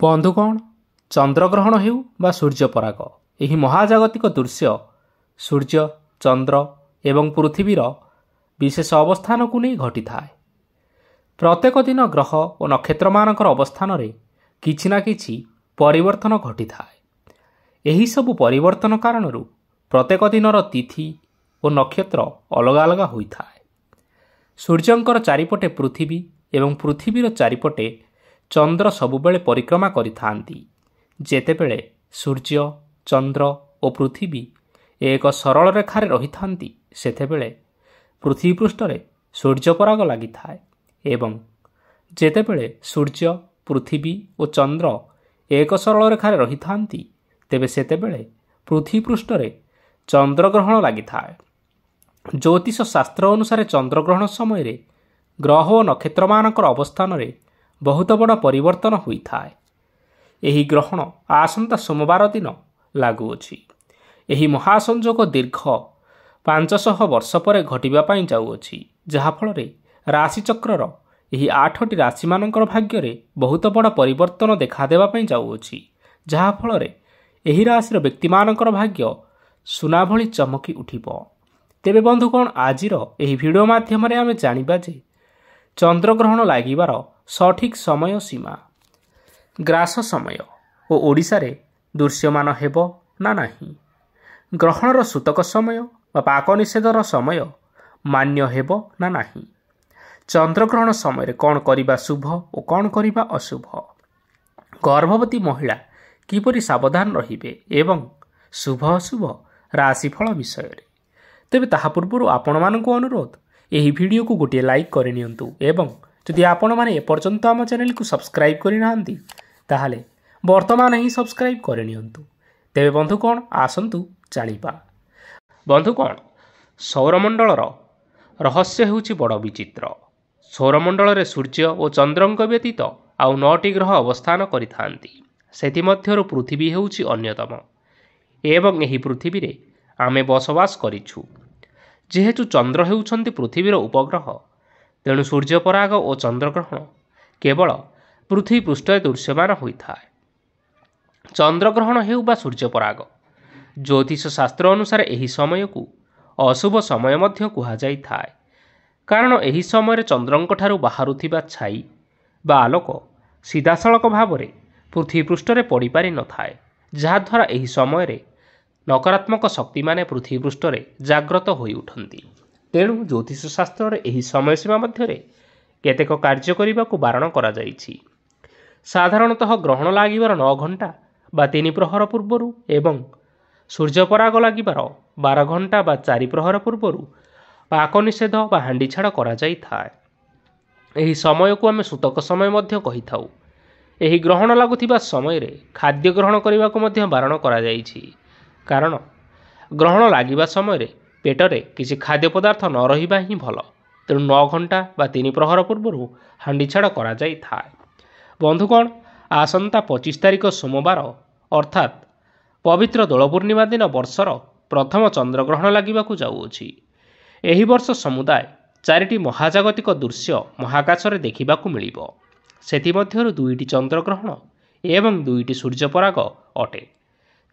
ବନ୍ଧୁଗଣ, ଚନ୍ଦ୍ରଗ୍ରହଣ ହେଉ ବା ସୂର୍ଯ୍ୟପରାଗ, ଏହି ମହାଜାଗତିକ ଦୃଶ୍ୟ ସୂର୍ଯ୍ୟ, ଚନ୍ଦ୍ର ଏବଂ ପୃଥିବୀର ବିଶେଷ ଅବସ୍ଥାନକୁ ନେଇ ଘଟିଥାଏ। ପ୍ରତ୍ୟେକ ଦିନ ଗ୍ରହ ଓ ନକ୍ଷତ୍ରମାନଙ୍କର ଅବସ୍ଥାନରେ କିଛି ନା କିଛି ପରିବର୍ତ୍ତନ ଘଟିଥାଏ। ଏହିସବୁ ପରିବର୍ତ୍ତନ କାରଣରୁ ପ୍ରତ୍ୟେକ ଦିନର ତିଥି ଓ ନକ୍ଷତ୍ର ଅଲଗା ଅଲଗା ହୋଇଥାଏ। ସୂର୍ଯ୍ୟଙ୍କର ଚାରିପଟେ ପୃଥିବୀ ଏବଂ ପୃଥିବୀର ଚାରିପଟେ ଚନ୍ଦ୍ର ସବୁବେଳେ ପରିକ୍ରମା କରିଥାନ୍ତି। ଯେତେବେଳେ ସୂର୍ଯ୍ୟ, ଚନ୍ଦ୍ର ଓ ପୃଥିବୀ ଏକ ସରଳ ରେଖାରେ ରହିଥାନ୍ତି, ସେତେବେଳେ ପୃଥିବୀ ପୃଷ୍ଠରେ ସୂର୍ଯ୍ୟପରାଗ ଲାଗିଥାଏ ଏବଂ ଯେତେବେଳେ ସୂର୍ଯ୍ୟ, ପୃଥିବୀ ଓ ଚନ୍ଦ୍ର ଏକ ସରଳ ରେଖାରେ ରହିଥାନ୍ତି, ତେବେ ସେତେବେଳେ ପୃଥିବୀ ପୃଷ୍ଠରେ ଚନ୍ଦ୍ରଗ୍ରହଣ ଲାଗିଥାଏ। ଜ୍ୟୋତିଷ ଶାସ୍ତ୍ର ଅନୁସାରେ ଚନ୍ଦ୍ରଗ୍ରହଣ ସମୟରେ ଗ୍ରହ ଓ ନକ୍ଷତ୍ରମାନଙ୍କର ଅବସ୍ଥାନରେ ବହୁତ ବଡ଼ ପରିବର୍ତ୍ତନ ହୋଇଥାଏ। ଏହି ଗ୍ରହଣ ଆସନ୍ତା ସୋମବାର ଦିନ ଲାଗୁଅଛି। ଏହି ମହାସଂଯୋଗ ଦୀର୍ଘ 500 ବର୍ଷ ପରେ ଘଟିବା ପାଇଁ ଯାଉଅଛି, ଯାହାଫଳରେ ରାଶିଚକ୍ରର ଏହି 8ଟି ରାଶିମାନଙ୍କର ଭାଗ୍ୟରେ ବହୁତ ବଡ଼ ପରିବର୍ତ୍ତନ ଦେଖାଦେବା ପାଇଁ ଯାଉଅଛି, ଯାହାଫଳରେ ଏହି ରାଶିର ବ୍ୟକ୍ତିମାନଙ୍କର ଭାଗ୍ୟ ସୁନା ଭଳି ଚମକି ଉଠିବ। ତେବେ ବନ୍ଧୁଗଣ, ଆଜିର ଏହି ଭିଡ଼ିଓ ମାଧ୍ୟମରେ ଆମେ ଜାଣିବା ଯେ ଚନ୍ଦ୍ରଗ୍ରହଣ ଲାଗିବାର ସଠିକ୍ ସମୟ ସୀମା, ଗ୍ରାସ ସମୟ ଓ ଓଡ଼ିଶାରେ ଦୃଶ୍ୟମାନ ହେବ ନା ନାହିଁ, ଗ୍ରହଣର ସୂତକ ସମୟ ବା ପାକ ନିଷେଧର ସମୟ ମାନ୍ୟ ହେବ ନା ନାହିଁ, ଚନ୍ଦ୍ରଗ୍ରହଣ ସମୟରେ କ'ଣ କରିବା ଶୁଭ ଓ କ'ଣ କରିବା ଅଶୁଭ, ଗର୍ଭବତୀ ମହିଳା କିପରି ସାବଧାନ ରହିବେ ଏବଂ ଶୁଭ ଅଶୁଭ ରାଶିଫଳ ବିଷୟରେ। ତେବେ ତାହା ପୂର୍ବରୁ ଆପଣମାନଙ୍କୁ ଅନୁରୋଧ, ଏହି ଭିଡ଼ିଓକୁ ଗୋଟିଏ ଲାଇକ୍ କରିନିଅନ୍ତୁ ଏବଂ ଯଦି ଆପଣମାନେ ଏପର୍ଯ୍ୟନ୍ତ ଆମ ଚ୍ୟାନେଲକୁ ସବସ୍କ୍ରାଇବ୍ କରିନାହାନ୍ତି, ତାହେଲେ ବର୍ତ୍ତମାନ ହିଁ ସବସ୍କ୍ରାଇବ୍ କରିନିଅନ୍ତୁ। ତେବେ ବନ୍ଧୁଗଣ, ଆସନ୍ତୁ ଜାଣିବା। ବନ୍ଧୁଗଣ, ସୌରମଣ୍ଡଳର ରହସ୍ୟ ହେଉଛି ବଡ଼ ବିଚିତ୍ର। ସୌରମଣ୍ଡଳରେ ସୂର୍ଯ୍ୟ ଓ ଚନ୍ଦ୍ରଙ୍କ ବ୍ୟତୀତ ଆଉ 9ଟି ଗ୍ରହ ଅବସ୍ଥାନ କରିଥାନ୍ତି। ସେଥିମଧ୍ୟରୁ ପୃଥିବୀ ହେଉଛି ଅନ୍ୟତମ ଏବଂ ଏହି ପୃଥିବୀରେ ଆମେ ବସବାସ କରିଛୁ। ଯେହେତୁ ଚନ୍ଦ୍ର ହେଉଛନ୍ତି ପୃଥିବୀର ଉପଗ୍ରହ, ତେଣୁ ସୂର୍ଯ୍ୟପରାଗ ଓ ଚନ୍ଦ୍ରଗ୍ରହଣ କେବଳ ପୃଥିବୀ ପୃଷ୍ଠରେ ଦୃଶ୍ୟମାନ ହୋଇଥାଏ। ଚନ୍ଦ୍ରଗ୍ରହଣ ହେଉ ବା ସୂର୍ଯ୍ୟପରାଗ, ଜ୍ୟୋତିଷ ଶାସ୍ତ୍ର ଅନୁସାରେ ଏହି ସମୟକୁ ଅଶୁଭ ସମୟ ମଧ୍ୟ କୁହାଯାଇଥାଏ, କାରଣ ଏହି ସମୟରେ ଚନ୍ଦ୍ରଙ୍କଠାରୁ ବାହାରୁଥିବା ଛାଇ ବା ଆଲୋକ ସିଧାସଳଖ ଭାବରେ ପୃଥିବୀ ପୃଷ୍ଠରେ ପଡ଼ିପାରିନଥାଏ, ଯାହାଦ୍ୱାରା ଏହି ସମୟରେ ନକାରାତ୍ମକ ଶକ୍ତିମାନେ ପୃଥିବୀ ପୃଷ୍ଠରେ ଜାଗ୍ରତ ହୋଇଉଠନ୍ତି। ତେଣୁ ଜ୍ୟୋତିଷ ଶାସ୍ତ୍ରରେ ଏହି ସମୟସୀମା ମଧ୍ୟରେ କେତେକ କାର୍ଯ୍ୟ କରିବାକୁ ବାରଣ କରାଯାଇଛି। ସାଧାରଣତଃ ଗ୍ରହଣ ଲାଗିବାର 9 ଘଣ୍ଟା ବା 3 ପ୍ରହର ପୂର୍ବରୁ ଏବଂ ସୂର୍ଯ୍ୟପରାଗ ଲାଗିବାର 12 ଘଣ୍ଟା ବା 4 ପ୍ରହର ପୂର୍ବରୁ ପାକ ନିଷେଧ ବା ହାଣ୍ଡିଛାଡ଼ କରାଯାଇଥାଏ। ଏହି ସମୟକୁ ଆମେ ସୂତକ ସମୟ ମଧ୍ୟ କହିଥାଉ। ଏହି ଗ୍ରହଣ ଲାଗୁଥିବା ସମୟରେ ଖାଦ୍ୟ ଗ୍ରହଣ କରିବାକୁ ମଧ୍ୟ ବାରଣ କରାଯାଇଛି, କାରଣ ଗ୍ରହଣ ଲାଗିବା ସମୟରେ ପେଟରେ କିଛି ଖାଦ୍ୟ ପଦାର୍ଥ ନ ରହିବା ହିଁ ଭଲ। ତେଣୁ 9 ଘଣ୍ଟା ବା 3 ପ୍ରହର ପୂର୍ବରୁ ହାଣ୍ଡିଛାଡ଼ କରାଯାଇଥାଏ। ବନ୍ଧୁଗଣ, ଆସନ୍ତା 25 ତାରିଖ ସୋମବାର ଅର୍ଥାତ୍ ପବିତ୍ର ଦୋଳ ପୂର୍ଣ୍ଣିମା ଦିନ ବର୍ଷର ପ୍ରଥମ ଚନ୍ଦ୍ରଗ୍ରହଣ ଲାଗିବାକୁ ଯାଉଅଛି। ଏହି ବର୍ଷ ସମୁଦାୟ 4ଟି ମହାଜାଗତିକ ଦୃଶ୍ୟ ମହାକାଶରେ ଦେଖିବାକୁ ମିଳିବ। ସେଥିମଧ୍ୟରୁ 2ଟି ଚନ୍ଦ୍ରଗ୍ରହଣ ଏବଂ 2ଟି ସୂର୍ଯ୍ୟପରାଗ ଅଟେ।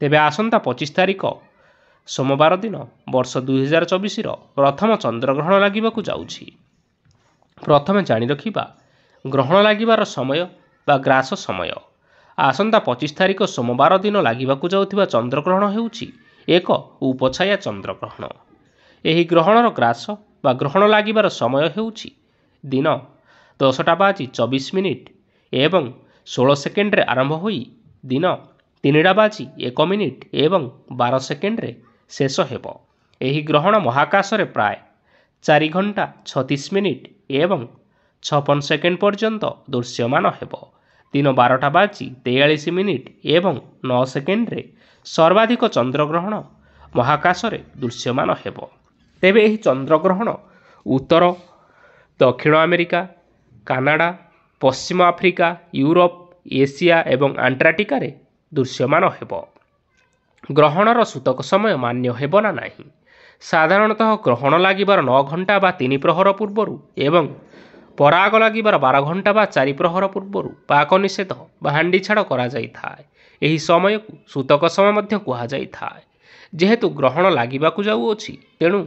ତେବେ ଆସନ୍ତା 25 ତାରିଖ ସୋମବାର ଦିନ ବର୍ଷ 2024ର ପ୍ରଥମ ଚନ୍ଦ୍ରଗ୍ରହଣ ଲାଗିବାକୁ ଯାଉଛି। ପ୍ରଥମେ ଜାଣି ରଖିବା ଗ୍ରହଣ ଲାଗିବାର ସମୟ ବା ଗ୍ରାସ ସମୟ। ଆସନ୍ତା 25 ତାରିଖ ସୋମବାର ଦିନ ଲାଗିବାକୁ ଯାଉଥିବା ଚନ୍ଦ୍ରଗ୍ରହଣ ହେଉଛି ଏକ ଉପଛାୟା ଚନ୍ଦ୍ରଗ୍ରହଣ। ଏହି ଗ୍ରହଣର ଗ୍ରାସ ବା ଗ୍ରହଣ ଲାଗିବାର ସମୟ ହେଉଛି ଦିନ 10:24 ଏବଂ 16 ସେକେଣ୍ଡରେ ଆରମ୍ଭ ହୋଇ ଦିନ 3:01 ଏବଂ 12 ସେକେଣ୍ଡରେ ଶେଷ ହେବ। ଏହି ଗ୍ରହଣ ମହାକାଶରେ ପ୍ରାୟ 4 ଘଣ୍ଟା 36 ଏବଂ 56 ସେକେଣ୍ଡ ପର୍ଯ୍ୟନ୍ତ ଦୃଶ୍ୟମାନ ହେବ। ଦିନ 12:43 ଏବଂ 9 ସେକେଣ୍ଡରେ ସର୍ବାଧିକ ଚନ୍ଦ୍ରଗ୍ରହଣ ମହାକାଶରେ ଦୃଶ୍ୟମାନ ହେବ। ତେବେ ଏହି ଚନ୍ଦ୍ରଗ୍ରହଣ ଉତ୍ତର, ଦକ୍ଷିଣ ଆମେରିକା, କାନାଡ଼ା, ପଶ୍ଚିମ ଆଫ୍ରିକା, ୟୁରୋପ, ଏସିଆ ଏବଂ ଆଣ୍ଟାର୍କଟିକାରେ ଦୃଶ୍ୟମାନ ହେବ। ଗ୍ରହଣର ସୂତକ ସମୟ ମାନ୍ୟ ହେବ ନା ନାହିଁ। ସାଧାରଣତଃ ଗ୍ରହଣ ଲାଗିବାର 9 ଘଣ୍ଟା ବା 3 ପ୍ରହର ପୂର୍ବରୁ ଏବଂ ପରାଗ ଲାଗିବାର 12 ଘଣ୍ଟା ବା 4 ପ୍ରହର ପୂର୍ବରୁ ପାକ ନିଷେଧ ବା ହାଣ୍ଡି ଛାଡ଼ କରାଯାଇଥାଏ। ଏହି ସମୟକୁ ସୂତକ ସମୟ ମଧ୍ୟ କୁହାଯାଇଥାଏ। ଯେହେତୁ ଗ୍ରହଣ ଲାଗିବାକୁ ଯାଉଅଛି ତେଣୁ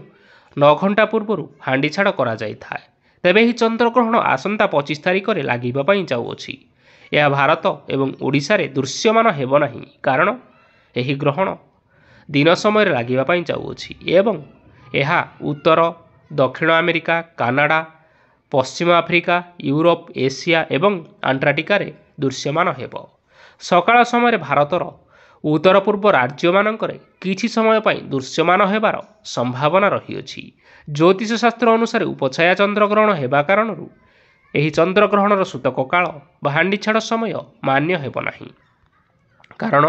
9 ଘଣ୍ଟା ପୂର୍ବରୁ ହାଣ୍ଡି ଛାଡ଼ କରାଯାଇଥାଏ। ତେବେ ଏହି ଚନ୍ଦ୍ରଗ୍ରହଣ ଆସନ୍ତା 25 ତାରିଖରେ ଲାଗିବା ପାଇଁ ଯାଉଅଛି। ଏହା ଭାରତ ଏବଂ ଓଡ଼ିଶାରେ ଦୃଶ୍ୟମାନ ହେବ ନାହିଁ, କାରଣ ଏହି ଗ୍ରହଣ ଦିନ ସମୟରେ ଲାଗିବା ପାଇଁ ଯାଉଅଛି ଏବଂ ଏହା ଉତ୍ତର, ଦକ୍ଷିଣ ଆମେରିକା, କାନାଡ଼ା, ପଶ୍ଚିମ ଆଫ୍ରିକା, ୟୁରୋପ, ଏସିଆ ଏବଂ ଆଣ୍ଟାର୍କଟିକାରେ ଦୃଶ୍ୟମାନ ହେବ। ସକାଳ ସମୟରେ ଭାରତର ଉତ୍ତର ପୂର୍ବ ରାଜ୍ୟମାନଙ୍କରେ କିଛି ସମୟ ପାଇଁ ଦୃଶ୍ୟମାନ ହେବାର ସମ୍ଭାବନା ରହିଅଛି। ଜ୍ୟୋତିଷ ଶାସ୍ତ୍ର ଅନୁସାରେ ଉପଛାୟା ଚନ୍ଦ୍ରଗ୍ରହଣ ହେବା କାରଣରୁ ଏହି ଚନ୍ଦ୍ରଗ୍ରହଣର ସୂତକ କାଳ ବା ହାଣ୍ଡି ଛାଡ଼ ସମୟ ମାନ୍ୟ ହେବ ନାହିଁ, କାରଣ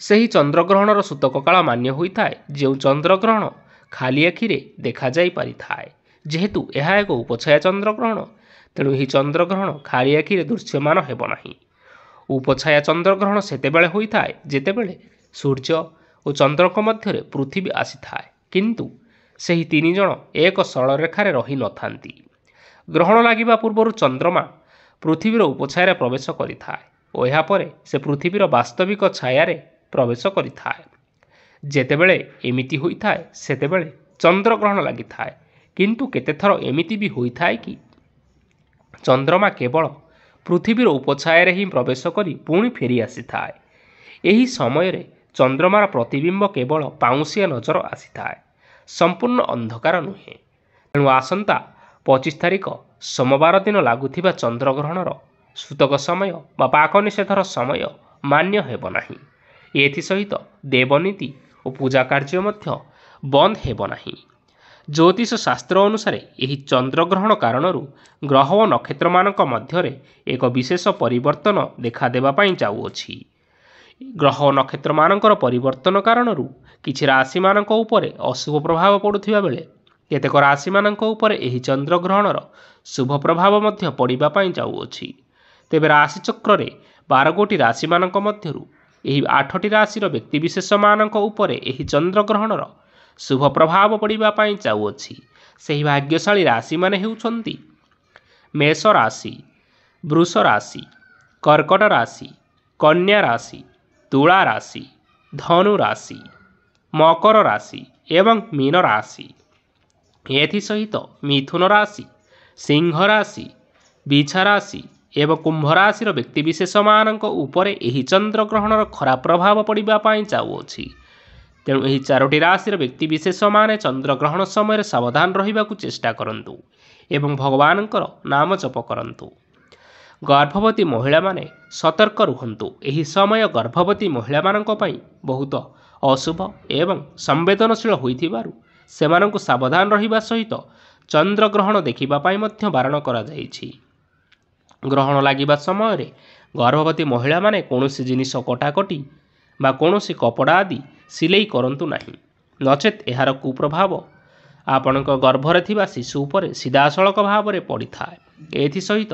ସେହି ଚନ୍ଦ୍ରଗ୍ରହଣର ସୂତକ କାଳ ମାନ୍ୟ ହୋଇଥାଏ ଯେଉଁ ଚନ୍ଦ୍ରଗ୍ରହଣ ଖାଲି ଆଖିରେ ଦେଖାଯାଇ ପାରିଥାଏ। ଯେହେତୁ ଏହା ଏକ ଉପଛାୟା ଚନ୍ଦ୍ରଗ୍ରହଣ ତେଣୁ ଏହି ଚନ୍ଦ୍ରଗ୍ରହଣ ଖାଲି ଆଖିରେ ଦୃଶ୍ୟମାନ ହେବ ନାହିଁ। ଉପଛାୟା ଚନ୍ଦ୍ରଗ୍ରହଣ ସେତେବେଳେ ହୋଇଥାଏ ଯେତେବେଳେ ସୂର୍ଯ୍ୟ ଓ ଚନ୍ଦ୍ରଙ୍କ ମଧ୍ୟରେ ପୃଥିବୀ ଆସିଥାଏ, କିନ୍ତୁ ସେହି 3 ଜଣ ଏକ ସରଳରେଖାରେ ରହିନଥାନ୍ତି। ଗ୍ରହଣ ଲାଗିବା ପୂର୍ବରୁ ଚନ୍ଦ୍ରମା ପୃଥିବୀର ଉପଛାୟାରେ ପ୍ରବେଶ କରିଥାଏ ଓ ଏହାପରେ ସେ ପୃଥିବୀର ବାସ୍ତବିକ ଛାୟାରେ ପ୍ରବେଶ କରିଥାଏ। ଯେତେବେଳେ ଏମିତି ହୋଇଥାଏ ସେତେବେଳେ ଚନ୍ଦ୍ରଗ୍ରହଣ ଲାଗିଥାଏ, କିନ୍ତୁ କେତେଥର ଏମିତି ବି ହୋଇଥାଏ କି ଚନ୍ଦ୍ରମା କେବଳ ପୃଥିବୀର ଉପଛାୟାରେ ହିଁ ପ୍ରବେଶ କରି ପୁଣି ଫେରି ଆସିଥାଏ। ଏହି ସମୟରେ ଚନ୍ଦ୍ରମାର ପ୍ରତିବିମ୍ବ କେବଳ ପାଉଁଶିଆ ନଜର ଆସିଥାଏ, ସମ୍ପୂର୍ଣ୍ଣ ଅନ୍ଧକାର ନୁହେଁ। ତେଣୁ ଆସନ୍ତା 25 ତାରିଖ ସୋମବାର ଦିନ ଲାଗୁଥିବା ଚନ୍ଦ୍ରଗ୍ରହଣର ସୂତକ ସମୟ ବା ପାକ ନିଷେଧର ସମୟ ମାନ୍ୟ ହେବ ନାହିଁ। ଏଥିସହିତ ଦେବନୀତି ଓ ପୂଜା କାର୍ଯ୍ୟ ମଧ୍ୟ ବନ୍ଦ ହେବ ନାହିଁ। ଜ୍ୟୋତିଷ ଶାସ୍ତ୍ର ଅନୁସାରେ ଏହି ଚନ୍ଦ୍ରଗ୍ରହଣ କାରଣରୁ ଗ୍ରହ ଓ ନକ୍ଷତ୍ରମାନଙ୍କ ମଧ୍ୟରେ ଏକ ବିଶେଷ ପରିବର୍ତ୍ତନ ଦେଖାଦେବା ପାଇଁ ଯାଉଅଛି। ଗ୍ରହ ଓ ନକ୍ଷତ୍ରମାନଙ୍କର ପରିବର୍ତ୍ତନ କାରଣରୁ କିଛି ରାଶିମାନଙ୍କ ଉପରେ ଅଶୁଭ ପ୍ରଭାବ ପଡ଼ୁଥିବା ବେଳେ କେତେକ ରାଶିମାନଙ୍କ ଉପରେ ଏହି ଚନ୍ଦ୍ରଗ୍ରହଣର ଶୁଭ ପ୍ରଭାବ ମଧ୍ୟ ପଡ଼ିବା ପାଇଁ ଯାଉଅଛି। ତେବେ ରାଶିଚକ୍ରରେ 12 ଗୋଟି ରାଶିମାନଙ୍କ ମଧ୍ୟରୁ ଏହି 8ଟି ରାଶିର ବ୍ୟକ୍ତିବିଶେଷମାନଙ୍କ ଉପରେ ଏହି ଚନ୍ଦ୍ରଗ୍ରହଣର ଶୁଭ ପ୍ରଭାବ ପଡ଼ିବା ପାଇଁ ଯାଉଅଛି। ସେହି ଭାଗ୍ୟଶାଳୀ ରାଶିମାନେ ହେଉଛନ୍ତି ମେଷ ରାଶି, ବୃଷ ରାଶି, କର୍କଟ ରାଶି, କନ୍ୟା ରାଶି, ତୁଳା ରାଶି, ଧନୁ ରାଶି, ମକର ରାଶି ଏବଂ ମୀନ ରାଶି। ଏଥିସହିତ ମିଥୁନ ରାଶି, ସିଂହ ରାଶି, ବିଛା ରାଶି ଏବଂ କୁମ୍ଭ ରାଶିର ବ୍ୟକ୍ତିବିଶେଷମାନଙ୍କ ଉପରେ ଏହି ଚନ୍ଦ୍ରଗ୍ରହଣର ଖରାପ ପ୍ରଭାବ ପଡ଼ିବା ପାଇଁ ଯାଉଅଛି। ତେଣୁ ଏହି 4ଟି ରାଶିର ବ୍ୟକ୍ତିବିଶେଷମାନେ ଚନ୍ଦ୍ରଗ୍ରହଣ ସମୟରେ ସାବଧାନ ରହିବାକୁ ଚେଷ୍ଟା କରନ୍ତୁ ଏବଂ ଭଗବାନଙ୍କର ନାମ ଜପ କରନ୍ତୁ। ଗର୍ଭବତୀ ମହିଳାମାନେ ସତର୍କ ରୁହନ୍ତୁ। ଏହି ସମୟ ଗର୍ଭବତୀ ମହିଳାମାନଙ୍କ ପାଇଁ ବହୁତ ଅଶୁଭ ଏବଂ ସମ୍ବେଦନଶୀଳ ହୋଇଥିବାରୁ ସେମାନଙ୍କୁ ସାବଧାନ ରହିବା ସହିତ ଚନ୍ଦ୍ରଗ୍ରହଣ ଦେଖିବା ପାଇଁ ମଧ୍ୟ ବାରଣ କରାଯାଇଛି। ଗ୍ରହଣ ଲାଗିବା ସମୟରେ ଗର୍ଭବତୀ ମହିଳାମାନେ କୌଣସି ଜିନିଷ କଟାକଟି ବା କୌଣସି କପଡ଼ା ଆଦି ସିଲେଇ କରନ୍ତୁ ନାହିଁ, ନଚେତ୍ ଏହାର କୁପ୍ରଭାବ ଆପଣଙ୍କ ଗର୍ଭରେ ଥିବା ଶିଶୁ ଉପରେ ସିଧାସଳଖ ଭାବରେ ପଡ଼ିଥାଏ। ଏଥିସହିତ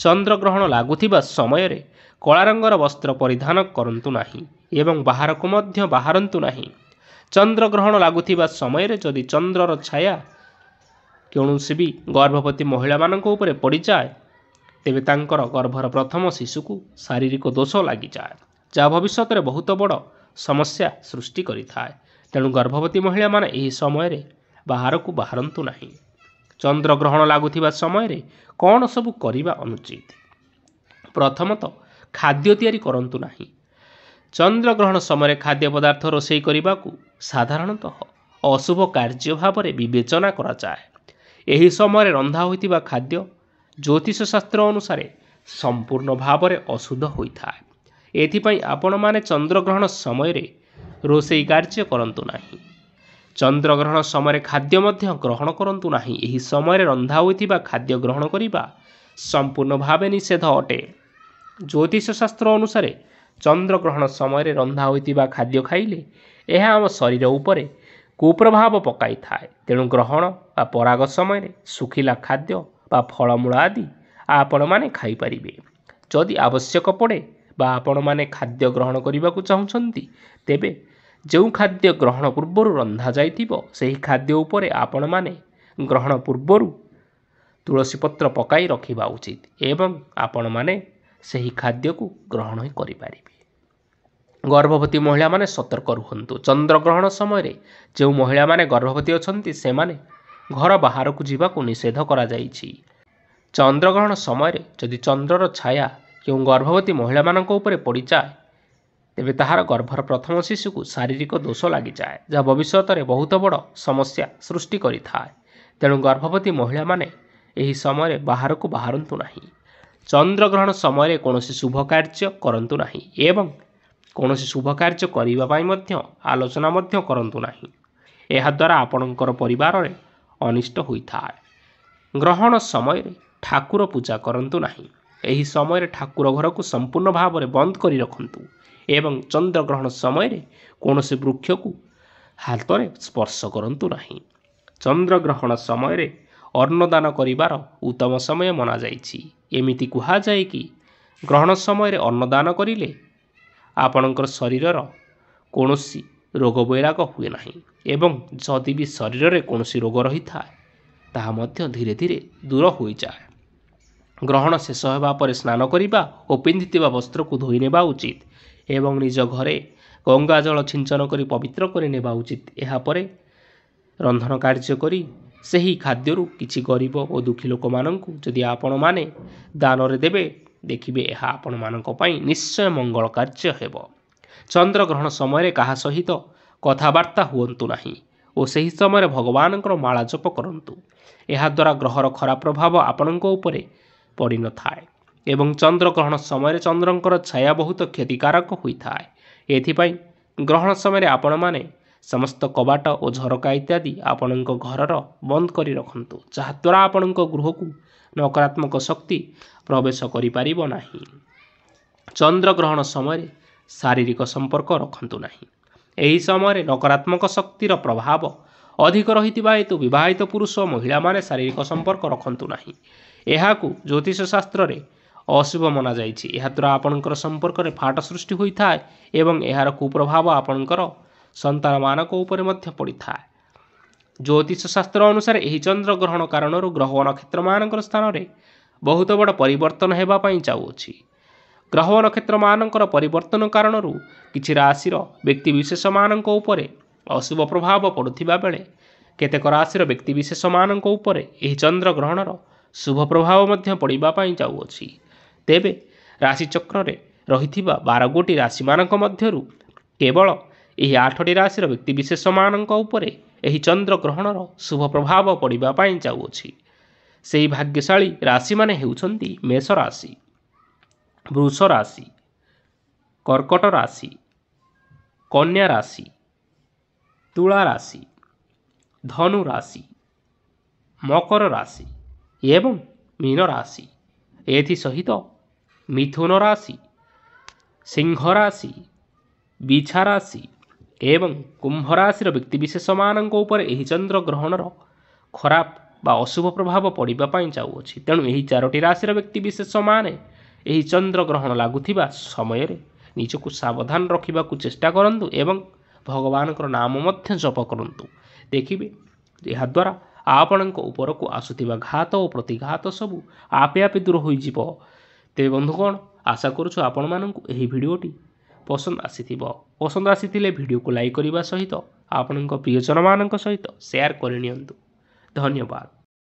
ଚନ୍ଦ୍ରଗ୍ରହଣ ଲାଗୁଥିବା ସମୟରେ କଳା ରଙ୍ଗର ବସ୍ତ୍ର ପରିଧାନ କରନ୍ତୁ ନାହିଁ ଏବଂ ବାହାରକୁ ମଧ୍ୟ ବାହାରନ୍ତୁ ନାହିଁ। ଚନ୍ଦ୍ରଗ୍ରହଣ ଲାଗୁଥିବା ସମୟରେ ଯଦି ଚନ୍ଦ୍ରର ଛାୟା କୌଣସି ବି ଗର୍ଭବତୀ ମହିଳାମାନଙ୍କ ଉପରେ ପଡ଼ିଯାଏ ତେବେ ତାଙ୍କର ଗର୍ଭର ପ୍ରଥମ ଶିଶୁକୁ ଶାରୀରିକ ଦୋଷ ଲାଗିଯାଏ, ଯାହା ଭବିଷ୍ୟତରେ ବହୁତ ବଡ଼ ସମସ୍ୟା ସୃଷ୍ଟି କରିଥାଏ। ତେଣୁ ଗର୍ଭବତୀ ମହିଳାମାନେ ଏହି ସମୟରେ ବାହାରକୁ ବାହାରନ୍ତୁ ନାହିଁ। ଚନ୍ଦ୍ରଗ୍ରହଣ ଲାଗୁଥିବା ସମୟରେ କ'ଣ ସବୁ କରିବା ଅନୁଚିତ? ପ୍ରଥମତଃ ଖାଦ୍ୟ ତିଆରି କରନ୍ତୁ ନାହିଁ। ଚନ୍ଦ୍ରଗ୍ରହଣ ସମୟରେ ଖାଦ୍ୟ ପଦାର୍ଥ ରୋଷେଇ କରିବାକୁ ସାଧାରଣତଃ ଅଶୁଭ କାର୍ଯ୍ୟ ଭାବରେ ବିବେଚନା କରାଯାଏ। ଏହି ସମୟରେ ରନ୍ଧା ହୋଇଥିବା ଖାଦ୍ୟ ଜ୍ୟୋତିଷ ଶାସ୍ତ୍ର ଅନୁସାରେ ସମ୍ପୂର୍ଣ୍ଣ ଭାବରେ ଅଶୁଦ୍ଧ ହୋଇଥାଏ। ଏଥିପାଇଁ ଆପଣମାନେ ଚନ୍ଦ୍ରଗ୍ରହଣ ସମୟରେ ରୋଷେଇ କାର୍ଯ୍ୟ କରନ୍ତୁ ନାହିଁ। ଚନ୍ଦ୍ରଗ୍ରହଣ ସମୟରେ ଖାଦ୍ୟ ମଧ୍ୟ ଗ୍ରହଣ କରନ୍ତୁ ନାହିଁ। ଏହି ସମୟରେ ରନ୍ଧା ହୋଇଥିବା ଖାଦ୍ୟ ଗ୍ରହଣ କରିବା ସମ୍ପୂର୍ଣ୍ଣ ଭାବେ ନିଷେଧ ଅଟେ। ଜ୍ୟୋତିଷ ଶାସ୍ତ୍ର ଅନୁସାରେ ଚନ୍ଦ୍ରଗ୍ରହଣ ସମୟରେ ରନ୍ଧା ହୋଇଥିବା ଖାଦ୍ୟ ଖାଇଲେ ଏହା ଆମ ଶରୀର ଉପରେ କୁପ୍ରଭାବ ପକାଇଥାଏ। ତେଣୁ ଗ୍ରହଣ ବା ପରାଗ ସମୟରେ ଶୁଖିଲା ଖାଦ୍ୟ ବା ଫଳମୂଳ ଆଦି ଆପଣମାନେ ଖାଇପାରିବେ। ଯଦି ଆବଶ୍ୟକ ପଡ଼େ ବା ଆପଣମାନେ ଖାଦ୍ୟ ଗ୍ରହଣ କରିବାକୁ ଚାହୁଁଛନ୍ତି ତେବେ ଯେଉଁ ଖାଦ୍ୟ ଗ୍ରହଣ ପୂର୍ବରୁ ରନ୍ଧା ଯାଇଥିବ ସେହି ଖାଦ୍ୟ ଉପରେ ଆପଣମାନେ ଗ୍ରହଣ ପୂର୍ବରୁ ତୁଳସୀ ପତ୍ର ପକାଇ ରଖିବା ଉଚିତ ଏବଂ ଆପଣମାନେ ସେହି ଖାଦ୍ୟକୁ ଗ୍ରହଣ ହିଁ କରିପାରିବେ। ଗର୍ଭବତୀ ମହିଳାମାନେ ସତର୍କ ରୁହନ୍ତୁ। ଚନ୍ଦ୍ରଗ୍ରହଣ ସମୟରେ ଯେଉଁ ମହିଳାମାନେ ଗର୍ଭବତୀ ଅଛନ୍ତି ସେମାନେ ଘର ବାହାରକୁ ଯିବାକୁ ନିଷେଧ କରାଯାଇଛି। ଚନ୍ଦ୍ରଗ୍ରହଣ ସମୟରେ ଯଦି ଚନ୍ଦ୍ରର ଛାୟା କେଉଁ ଗର୍ଭବତୀ ମହିଳାମାନଙ୍କ ଉପରେ ପଡ଼ିଯାଏ ତେବେ ତାହାର ଗର୍ଭର ପ୍ରଥମ ଶିଶୁକୁ ଶାରୀରିକ ଦୋଷ ଲାଗିଯାଏ, ଯାହା ଭବିଷ୍ୟତରେ ବହୁତ ବଡ଼ ସମସ୍ୟା ସୃଷ୍ଟି କରିଥାଏ। ତେଣୁ ଗର୍ଭବତୀ ମହିଳାମାନେ ଏହି ସମୟରେ ବାହାରକୁ ବାହାରନ୍ତୁ ନାହିଁ। ଚନ୍ଦ୍ରଗ୍ରହଣ ସମୟରେ କୌଣସି ଶୁଭ କାର୍ଯ୍ୟ କରନ୍ତୁ ନାହିଁ ଏବଂ କୌଣସି ଶୁଭ କାର୍ଯ୍ୟ କରିବା ପାଇଁ ମଧ୍ୟ ଆଲୋଚନା ମଧ୍ୟ କରନ୍ତୁ ନାହିଁ। ଏହାଦ୍ୱାରା ଆପଣଙ୍କର ପରିବାରରେ ଅନିଷ୍ଟ ହୋଇଥାଏ। ଗ୍ରହଣ ସମୟରେ ଠାକୁର ପୂଜା କରନ୍ତୁ ନାହିଁ। ଏହି ସମୟରେ ଠାକୁର ଘରକୁ ସମ୍ପୂର୍ଣ୍ଣ ଭାବରେ ବନ୍ଦ କରି ରଖନ୍ତୁ ଏବଂ ଚନ୍ଦ୍ରଗ୍ରହଣ ସମୟରେ କୌଣସି ବୃକ୍ଷକୁ ହାତରେ ସ୍ପର୍ଶ କରନ୍ତୁ ନାହିଁ। ଚନ୍ଦ୍ରଗ୍ରହଣ ସମୟରେ ଅନ୍ନଦାନ କରିବାର ଉତ୍ତମ ସମୟ ମନାଯାଇଛି। ଏମିତି କୁହାଯାଏ କି ଗ୍ରହଣ ସମୟରେ ଅନ୍ନଦାନ କରିଲେ ଆପଣଙ୍କର ଶରୀରର କୌଣସି ରୋଗ ବୈରାଗ ହୁଏ ନାହିଁ ଏବଂ ଯଦି ବି ଶରୀରରେ କୌଣସି ରୋଗ ରହିଥାଏ ତାହା ମଧ୍ୟ ଧୀରେ ଧୀରେ ଦୂର ହୋଇଯାଏ। ଗ୍ରହଣ ଶେଷ ହେବା ପରେ ସ୍ନାନ କରିବା ଓ ପିନ୍ଧିଥିବା ବସ୍ତ୍ରକୁ ଧୋଇ ନେବା ଉଚିତ ଏବଂ ନିଜ ଘରେ ଗଙ୍ଗା ଜଳ ଛିଞ୍ଚନ କରି ପବିତ୍ର କରି ନେବା ଉଚିତ। ଏହାପରେ ରନ୍ଧନ କାର୍ଯ୍ୟ କରି ସେହି ଖାଦ୍ୟରୁ କିଛି ଗରିବ ଓ ଦୁଃଖୀ ଲୋକମାନଙ୍କୁ ଯଦି ଆପଣମାନେ ଦାନରେ ଦେବେ ଦେଖିବେ ଏହା ଆପଣମାନଙ୍କ ପାଇଁ ନିଶ୍ଚୟ ମଙ୍ଗଳ କାର୍ଯ୍ୟ ହେବ। ଚନ୍ଦ୍ରଗ୍ରହଣ ସମୟରେ କାହା ସହିତ କଥାବାର୍ତ୍ତା ହୁଅନ୍ତୁ ନାହିଁ ଓ ସେହି ସମୟରେ ଭଗବାନଙ୍କର ମାଳା ଜପ କରନ୍ତୁ। ଏହାଦ୍ୱାରା ଗ୍ରହର ଖରାପ ପ୍ରଭାବ ଆପଣଙ୍କ ଉପରେ ପଡ଼ିନଥାଏ ଏବଂ ଚନ୍ଦ୍ରଗ୍ରହଣ ସମୟରେ ଚନ୍ଦ୍ରଙ୍କର ଛାୟା ବହୁତ କ୍ଷତିକାରକ ହୋଇଥାଏ। ଏଥିପାଇଁ ଗ୍ରହଣ ସମୟରେ ଆପଣମାନେ ସମସ୍ତ କବାଟ ଓ ଝରକା ଇତ୍ୟାଦି ଆପଣଙ୍କ ଘରର ବନ୍ଦ କରି ରଖନ୍ତୁ, ଯାହାଦ୍ୱାରା ଆପଣଙ୍କ ଗୃହକୁ ନକାରାତ୍ମକ ଶକ୍ତି ପ୍ରବେଶ କରିପାରିବ ନାହିଁ। ଚନ୍ଦ୍ରଗ୍ରହଣ ସମୟରେ ଶାରୀରିକ ସମ୍ପର୍କ ରଖନ୍ତୁ ନାହିଁ। ଏହି ସମୟରେ ନକାରାତ୍ମକ ଶକ୍ତିର ପ୍ରଭାବ ଅଧିକ ରହିଥିବା ହେତୁ ବିବାହିତ ପୁରୁଷ ଓ ମହିଳାମାନେ ଶାରୀରିକ ସମ୍ପର୍କ ରଖନ୍ତୁ ନାହିଁ। ଏହାକୁ ଜ୍ୟୋତିଷ ଶାସ୍ତ୍ରରେ ଅଶୁଭ ମନାଯାଇଛି। ଏହାଦ୍ୱାରା ଆପଣଙ୍କର ସମ୍ପର୍କରେ ଫାଟ ସୃଷ୍ଟି ହୋଇଥାଏ ଏବଂ ଏହାର କୁପ୍ରଭାବ ଆପଣଙ୍କର ସନ୍ତାନମାନଙ୍କ ଉପରେ ମଧ୍ୟ ପଡ଼ିଥାଏ। ଜ୍ୟୋତିଷ ଶାସ୍ତ୍ର ଅନୁସାରେ ଏହି ଚନ୍ଦ୍ରଗ୍ରହଣ କାରଣରୁ ଗ୍ରହ ଓ ନକ୍ଷତ୍ରମାନଙ୍କର ସ୍ଥାନରେ ବହୁତ ବଡ଼ ପରିବର୍ତ୍ତନ ହେବା ପାଇଁ ଯାଉଅଛି। ଗ୍ରହ ଓ ନକ୍ଷତ୍ରମାନଙ୍କର ପରିବର୍ତ୍ତନ କାରଣରୁ କିଛି ରାଶିର ବ୍ୟକ୍ତିବିଶେଷମାନଙ୍କ ଉପରେ ଅଶୁଭ ପ୍ରଭାବ ପଡ଼ୁଥିବା ବେଳେ କେତେକ ରାଶିର ବ୍ୟକ୍ତିବିଶେଷମାନଙ୍କ ଉପରେ ଏହି ଚନ୍ଦ୍ରଗ୍ରହଣର ଶୁଭ ପ୍ରଭାବ ମଧ୍ୟ ପଡ଼ିବା ପାଇଁ ଯାଉଅଛି। ତେବେ ରାଶିଚକ୍ରରେ ରହିଥିବା 12 ଗୋଟି ରାଶିମାନଙ୍କ ମଧ୍ୟରୁ କେବଳ ଏହି 8ଟି ରାଶିର ବ୍ୟକ୍ତିବିଶେଷମାନଙ୍କ ଉପରେ ଏହି ଚନ୍ଦ୍ରଗ୍ରହଣର ଶୁଭ ପ୍ରଭାବ ପଡ଼ିବା ପାଇଁ ଯାଉଅଛି। ସେହି ଭାଗ୍ୟଶାଳୀ ରାଶିମାନେ ହେଉଛନ୍ତି ମେଷ ରାଶି, ବୃଷ ରାଶି, କର୍କଟ ରାଶି, କନ୍ୟା ରାଶି, ତୁଳା ରାଶି, ଧନୁ ରାଶି, ମକର ରାଶି ଏବଂ ମୀନ ରାଶି। ଏଥିସହିତ ମିଥୁନ ରାଶି, ସିଂହ ରାଶି, ବିଛା ରାଶି ଏବଂ କୁମ୍ଭ ରାଶିର ବ୍ୟକ୍ତିବିଶେଷମାନଙ୍କ ଉପରେ ଏହି ଚନ୍ଦ୍ରଗ୍ରହଣର ଖରାପ ବା ଅଶୁଭ ପ୍ରଭାବ ପଡ଼ିବା ପାଇଁ ଯାଉଅଛି। ତେଣୁ ଏହି 4ଟି ରାଶିର ବ୍ୟକ୍ତିବିଶେଷମାନେ ଏହି ଚନ୍ଦ୍ରଗ୍ରହଣ ଲାଗୁଥିବା ସମୟରେ ନିଜକୁ ସାବଧାନ ରଖିବାକୁ ଚେଷ୍ଟା କରନ୍ତୁ ଏବଂ ଭଗବାନଙ୍କର ନାମ ମଧ୍ୟ ଜପ କରନ୍ତୁ। ଦେଖିବେ ଏହାଦ୍ୱାରା ଆପଣଙ୍କ ଉପରକୁ ଆସୁଥିବା ଘାତ ଓ ପ୍ରତିଘାତ ସବୁ ଆପେ ଆପେ ଦୂର ହୋଇଯିବ। ତେବେ ବନ୍ଧୁଗଣ, ଆଶା କରୁଛୁ ଆପଣମାନଙ୍କୁ ଏହି ଭିଡ଼ିଓଟି ପସନ୍ଦ ଆସିଥିବ। ପସନ୍ଦ ଆସିଥିଲେ ଭିଡ଼ିଓକୁ ଲାଇକ୍ କରିବା ସହିତ ଆପଣଙ୍କ ପ୍ରିୟଜନମାନଙ୍କ ସହିତ ସେୟାର କରିନିଅନ୍ତୁ। ଧନ୍ୟବାଦ।